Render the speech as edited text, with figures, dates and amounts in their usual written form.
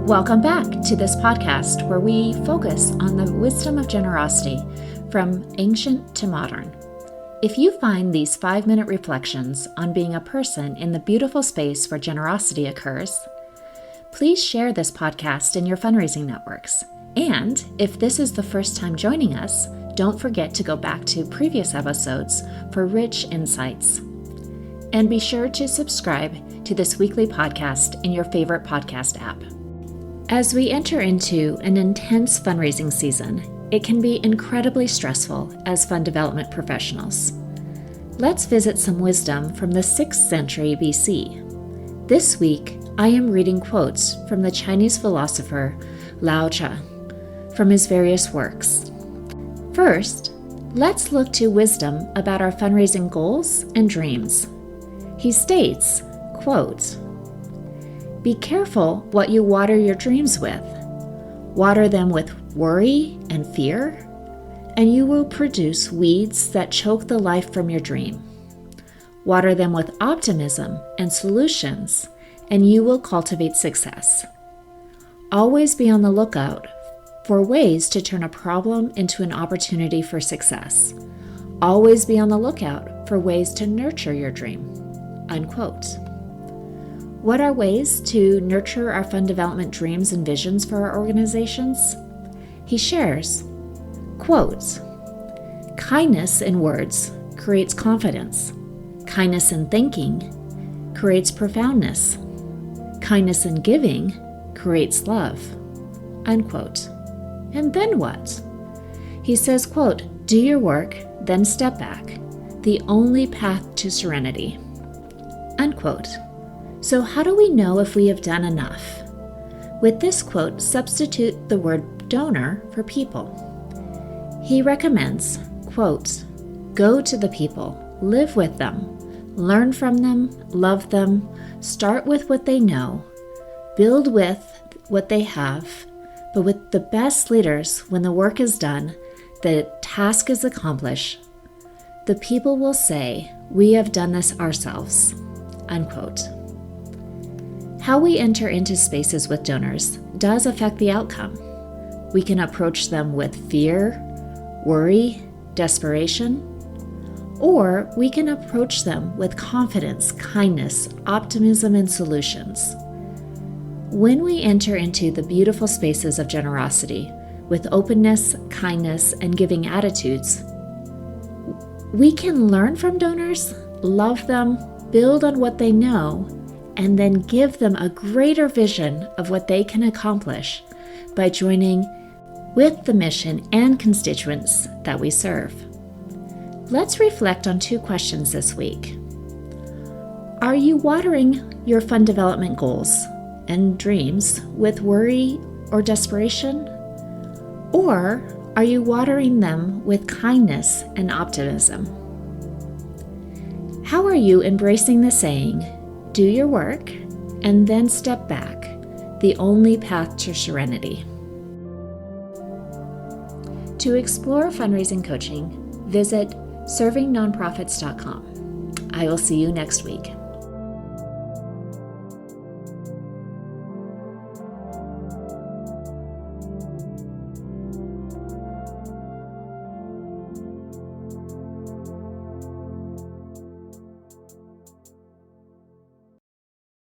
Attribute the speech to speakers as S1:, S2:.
S1: Welcome back to this podcast where we focus on the wisdom of generosity from ancient to modern. If you find these 5-minute reflections on being a person in the beautiful space where generosity occurs, please share this podcast in your fundraising networks. And if this is the first time joining us, don't forget to go back to previous episodes for rich insights. And be sure to subscribe to this weekly podcast in your favorite podcast app. As we enter into an intense fundraising season, it can be incredibly stressful as fund development professionals. Let's visit some wisdom from the 6th century BC. This week, I am reading quotes from the Chinese philosopher Lao Tzu from his various works. First, let's look to wisdom about our fundraising goals and dreams. He states, quote, "Be careful what you water your dreams with. Water them with worry and fear, and you will produce weeds that choke the life from your dream. Water them with optimism and solutions, and you will cultivate success. Always be on the lookout for ways to turn a problem into an opportunity for success. Always be on the lookout for ways to nurture your dream." Unquote. What are ways to nurture our fund development dreams and visions for our organizations? He shares, quote, "Kindness in words creates confidence. Kindness in thinking creates profoundness. Kindness in giving creates love." Unquote. And then what? He says, quote, "Do your work, then step back. The only path to serenity." Unquote. So how do we know if we have done enough? With this quote, substitute the word donor for people. He recommends, quote, "Go to the people, live with them, learn from them, love them, start with what they know, build with what they have, but with the best leaders, when the work is done, the task is accomplished, the people will say, 'We have done this ourselves.'" Unquote. How we enter into spaces with donors does affect the outcome. We can approach them with fear, worry, desperation, or we can approach them with confidence, kindness, optimism, and solutions. When we enter into the beautiful spaces of generosity with openness, kindness, and giving attitudes, we can learn from donors, love them, build on what they know, and then give them a greater vision of what they can accomplish by joining with the mission and constituents that we serve. Let's reflect on 2 questions this week. Are you watering your fund development goals and dreams with worry or desperation? Or are you watering them with kindness and optimism? How are you embracing the saying, "Do your work, and then step back, the only path to serenity"? To explore fundraising coaching, visit servingnonprofits.com. I will see you next week.